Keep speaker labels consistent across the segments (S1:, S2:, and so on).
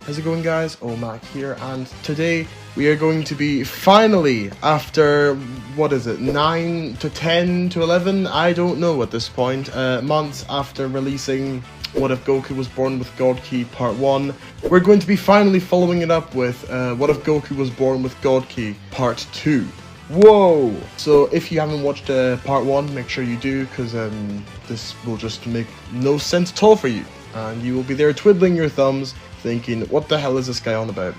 S1: How's it going, guys? Mac here, and today we are going to be finally, after, 9 to 10 to 11, I don't know at this point, months after releasing What If Goku Was Born with God Ki Part 1, we're going to be finally following it up with What If Goku Was Born with God Ki Part 2. Whoa! So if you haven't watched Part 1, make sure you do, because this will just make no sense at all for you. And you will be there twiddling your thumbs, thinking, what the hell is this guy on about?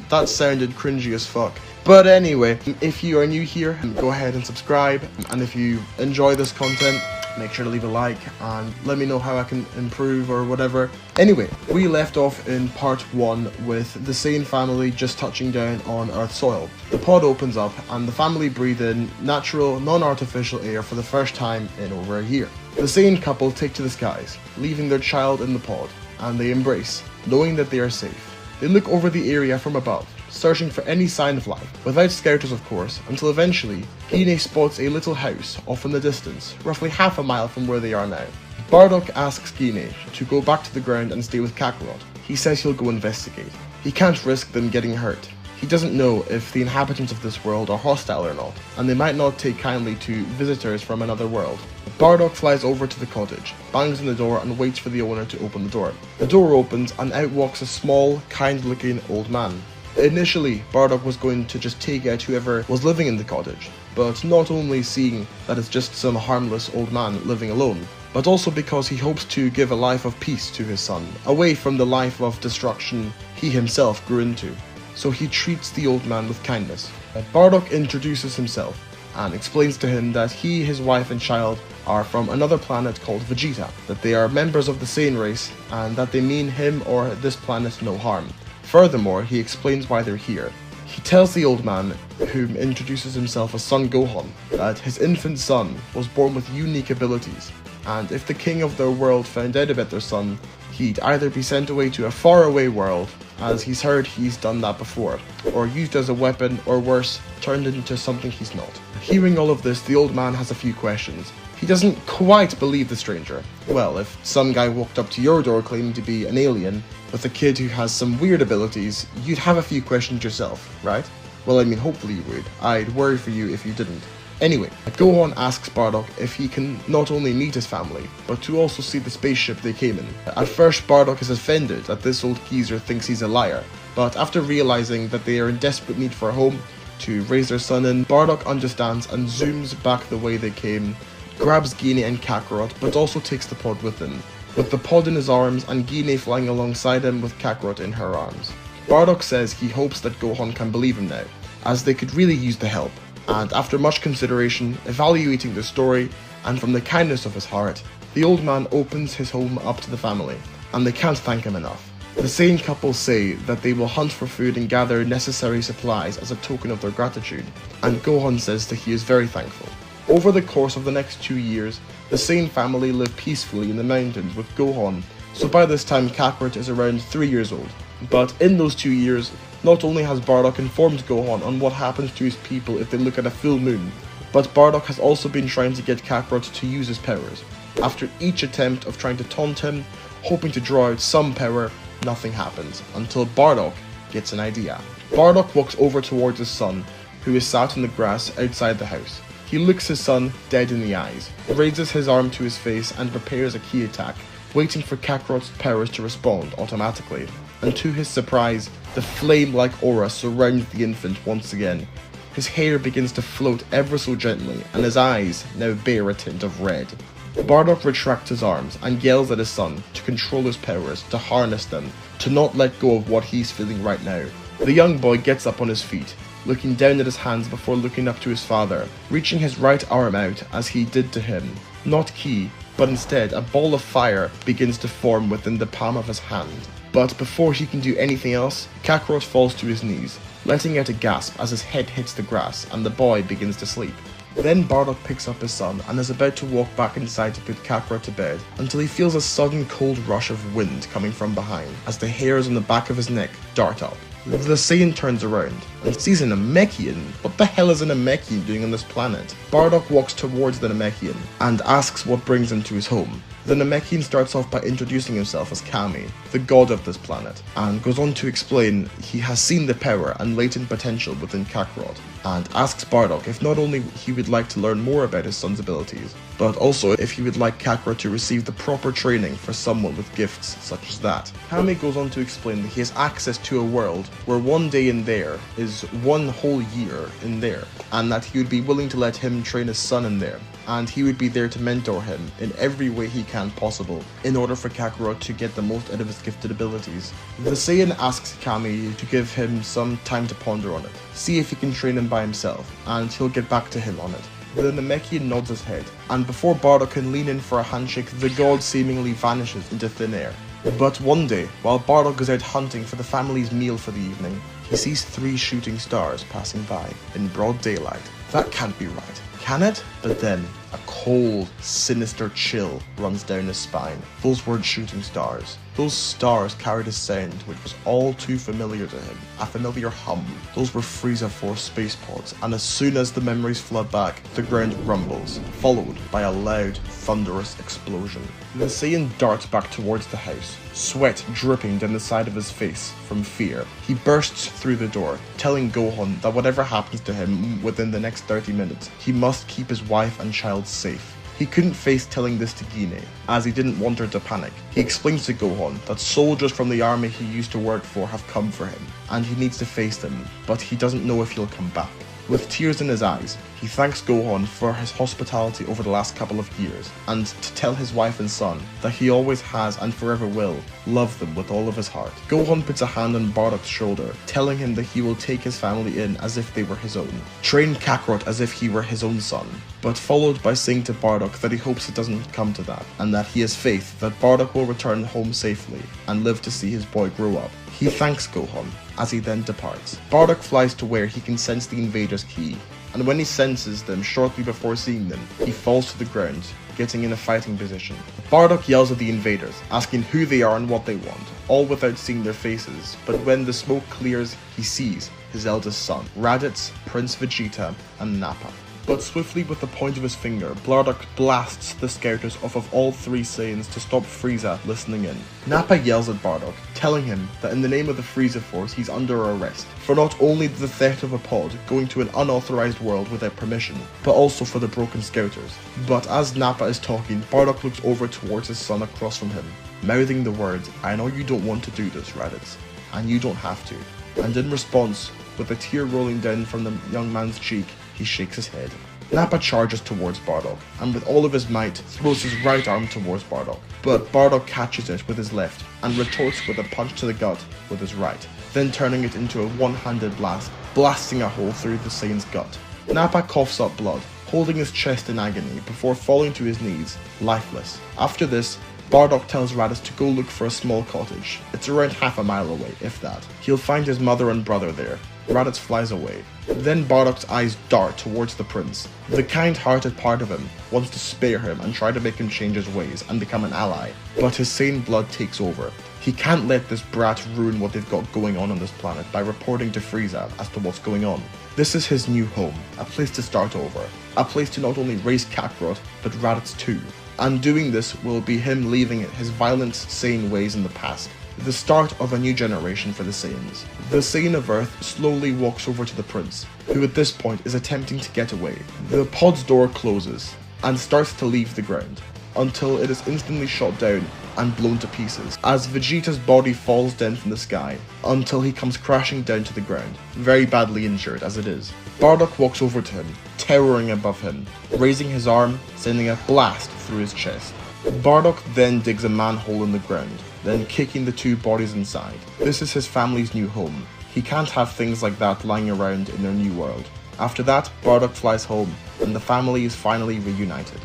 S1: That sounded cringy as fuck. But anyway, if you are new here, go ahead and subscribe. And if you enjoy this content, make sure to leave a like and let me know how I can improve or whatever. Anyway, we left off in part 1 with the Saiyan family just touching down on Earth soil. The pod opens up and the family breathe in natural, non-artificial air for the first time in over a year. The Saiyan couple take to the skies, leaving their child in the pod, and they embrace, knowing that they are safe. They look over the area from above, searching for any sign of life, without scouters of course, until eventually, Gine spots a little house off in the distance, roughly half a mile from where they are now. Bardock asks Gine to go back to the ground and stay with Kakarot. He says he'll go investigate. He can't risk them getting hurt. He doesn't know if the inhabitants of this world are hostile or not, and they might not take kindly to visitors from another world. Bardock flies over to the cottage, bangs on the door and waits for the owner to open the door. The door opens and out walks a small, kind-looking old man. Initially, Bardock was going to just take out whoever was living in the cottage, but not only seeing that it's just some harmless old man living alone, but also because he hopes to give a life of peace to his son, away from the life of destruction he himself grew into. So he treats the old man with kindness. Bardock introduces himself and explains to him that he, his wife and child are from another planet called Vegeta, that they are members of the Saiyan race and that they mean him or this planet no harm. Furthermore, he explains why they're here. He tells the old man, whom introduces himself as Son Gohan, that his infant son was born with unique abilities, and if the king of their world found out about their son, he'd either be sent away to a faraway world, as he's heard he's done that before, or used as a weapon, or worse, turned into something he's not. Hearing all of this, the old man has a few questions. He doesn't quite believe the stranger. Well, if some guy walked up to your door claiming to be an alien, with a kid who has some weird abilities, you'd have a few questions yourself, right? Well, I mean, hopefully you would. I'd worry for you if you didn't. Anyway, Gohan asks Bardock if he can not only meet his family, but to also see the spaceship they came in. At first, Bardock is offended that this old geezer thinks he's a liar, but after realizing that they are in desperate need for a home to raise their son in, Bardock understands and zooms back the way they came, grabs Gine and Kakarot, but also takes the pod with him, with the pod in his arms and Gine flying alongside him with Kakarot in her arms. Bardock says he hopes that Gohan can believe him now, as they could really use the help. And after much consideration, evaluating the story, and from the kindness of his heart, the old man opens his home up to the family, and they can't thank him enough. The Saiyan couple say that they will hunt for food and gather necessary supplies as a token of their gratitude, and Gohan says that he is very thankful. Over the course of the next 2 years, the Saiyan family live peacefully in the mountains with Gohan, so by this time Kakarot is around 3 years old. But in those 2 years, not only has Bardock informed Gohan on what happens to his people if they look at a full moon, but Bardock has also been trying to get Kakarot to use his powers. After each attempt of trying to taunt him, hoping to draw out some power, nothing happens, until Bardock gets an idea. Bardock walks over towards his son, who is sat in the grass outside the house. He looks his son dead in the eyes, raises his arm to his face and prepares a ki attack, waiting for Kakarot's powers to respond automatically. And to his surprise, the flame-like aura surrounds the infant once again. His hair begins to float ever so gently, and his eyes now bear a tint of red. Bardock retracts his arms and yells at his son to control his powers, to harness them, to not let go of what he's feeling right now. The young boy gets up on his feet, looking down at his hands before looking up to his father, reaching his right arm out as he did to him. Not ki, but instead a ball of fire begins to form within the palm of his hand. But before he can do anything else, Kakarot falls to his knees, letting out a gasp as his head hits the grass and the boy begins to sleep. Then Bardock picks up his son and is about to walk back inside to put Kakarot to bed, until he feels a sudden cold rush of wind coming from behind as the hairs on the back of his neck dart up. The Saiyan turns around and sees an Namekian. What the hell is an Namekian doing on this planet? Bardock walks towards the Namekian and asks what brings him to his home. The Namekian starts off by introducing himself as Kami, the god of this planet, and goes on to explain he has seen the power and latent potential within Kakarot, and asks Bardock if not only he would like to learn more about his son's abilities, but also if he would like Kakarot to receive the proper training for someone with gifts such as that. Kami goes on to explain that he has access to a world where one day in there is one whole year in there, and that he would be willing to let him train his son in there, and he would be there to mentor him in every way he can possible in order for Kakarot to get the most out of his gifted abilities. The Saiyan asks Kami to give him some time to ponder on it, see if he can train him by himself, and he'll get back to him on it. The Namekian nods his head, and before Bardock can lean in for a handshake, the god seemingly vanishes into thin air. But one day, while Bardock goes out hunting for the family's meal for the evening, he sees 3 shooting stars passing by in broad daylight. That can't be right, can it? But then, a cold, sinister chill runs down his spine. Those weren't shooting stars. Those stars carried a sound which was all too familiar to him, a familiar hum. Those were Frieza Force space pods, and as soon as the memories flood back, the ground rumbles, followed by a loud, thunderous explosion. The Saiyan darts back towards the house, sweat dripping down the side of his face from fear. He bursts through the door, telling Gohan that whatever happens to him within the next 30 minutes, he must keep his wife and child safe. He couldn't face telling this to Gine, as he didn't want her to panic. He explains to Gohan that soldiers from the army he used to work for have come for him, and he needs to face them, but he doesn't know if he'll come back. With tears in his eyes, he thanks Gohan for his hospitality over the last couple of years, and to tell his wife and son that he always has and forever will love them with all of his heart. Gohan puts a hand on Bardock's shoulder, telling him that he will take his family in as if they were his own, train Kakarot as if he were his own son, but followed by saying to Bardock that he hopes it doesn't come to that, and that he has faith that Bardock will return home safely and live to see his boy grow up. He thanks Gohan as he then departs. Bardock flies to where he can sense the invaders' key, and when he senses them shortly before seeing them, he falls to the ground, getting in a fighting position. Bardock yells at the invaders, asking who they are and what they want, all without seeing their faces, but when the smoke clears, he sees his eldest son, Raditz, Prince Vegeta, and Nappa. But swiftly with the point of his finger, Bardock blasts the scouters off of all 3 Saiyans to stop Frieza listening in. Nappa yells at Bardock, telling him that in the name of the Frieza Force he's under arrest, for not only the theft of a pod going to an unauthorized world without permission, but also for the broken scouters. But as Nappa is talking, Bardock looks over towards his son across from him, mouthing the words, "I know you don't want to do this, Raditz, and you don't have to." And in response, with a tear rolling down from the young man's cheek, he shakes his head. Nappa charges towards Bardock, and with all of his might, throws his right arm towards Bardock. But Bardock catches it with his left, and retorts with a punch to the gut with his right, then turning it into a one-handed blast, blasting a hole through the Saiyan's gut. Nappa coughs up blood, holding his chest in agony before falling to his knees, lifeless. After this, Bardock tells Raditz to go look for a small cottage. It's around half a mile away, if that. He'll find his mother and brother there. Raditz flies away. Then Bardock's eyes dart towards the prince. The kind-hearted part of him wants to spare him and try to make him change his ways and become an ally, but his sane blood takes over. He can't let this brat ruin what they've got going on this planet by reporting to Frieza as to what's going on. This is his new home, a place to start over, a place to not only raise Kakarot, but Raditz too. And doing this will be him leaving his violent, sane ways in the past. The start of a new generation for the Saiyans. The Saiyan of Earth slowly walks over to the prince, who at this point is attempting to get away. The pod's door closes, and starts to leave the ground, until it is instantly shot down and blown to pieces, as Vegeta's body falls down from the sky, until he comes crashing down to the ground, very badly injured as it is. Bardock walks over to him, towering above him, raising his arm, sending a blast through his chest. Bardock then digs a manhole in the ground, then kicking the 2 bodies inside. This is his family's new home. He can't have things like that lying around in their new world. After that, Bardock flies home, and the family is finally reunited.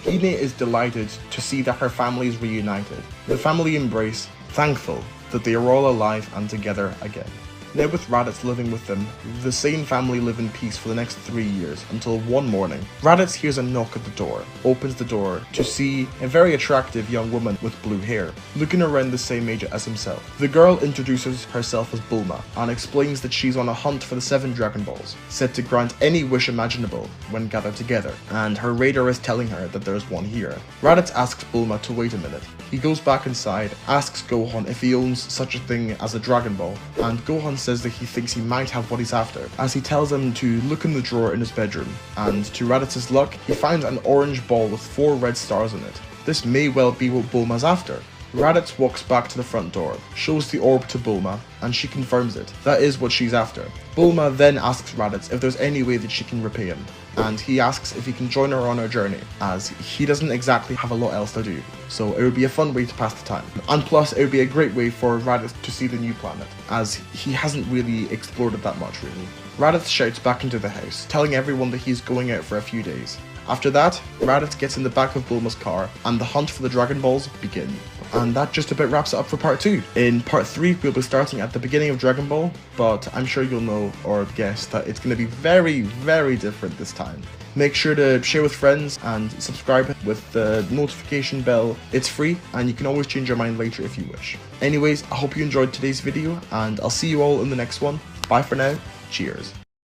S1: Ine is delighted to see that her family is reunited. The family embrace, thankful that they are all alive and together again. Now with Raditz living with them, the same family live in peace for the next 3 years, until one morning, Raditz hears a knock at the door, opens the door to see a very attractive young woman with blue hair, looking around the same age as himself. The girl introduces herself as Bulma, and explains that she's on a hunt for the 7 Dragon Balls, said to grant any wish imaginable when gathered together, and her radar is telling her that there's one here. Raditz asks Bulma to wait a minute. He goes back inside, asks Gohan if he owns such a thing as a Dragon Ball, and Gohan says that he thinks he might have what he's after, as he tells him to look in the drawer in his bedroom, and to Raditz's luck, he finds an orange ball with 4 red stars in it. This may well be what Bulma's after. Raditz walks back to the front door, shows the orb to Bulma, and she confirms it. That is what she's after. Bulma then asks Raditz if there's any way that she can repay him, and he asks if he can join her on her journey, as he doesn't exactly have a lot else to do, so it would be a fun way to pass the time. And plus, it would be a great way for Raditz to see the new planet, as he hasn't really explored it that much really. Raditz shouts back into the house, telling everyone that he's going out for a few days. After that, Raditz gets in the back of Bulma's car, and the hunt for the Dragon Balls begins. And that just about wraps it up for part 2. In part 3, we'll be starting at the beginning of Dragon Ball, but I'm sure you'll know or guess that it's going to be very, very different this time. Make sure to share with friends and subscribe with the notification bell. It's free, and you can always change your mind later if you wish. Anyways, I hope you enjoyed today's video, and I'll see you all in the next one. Bye for now. Cheers.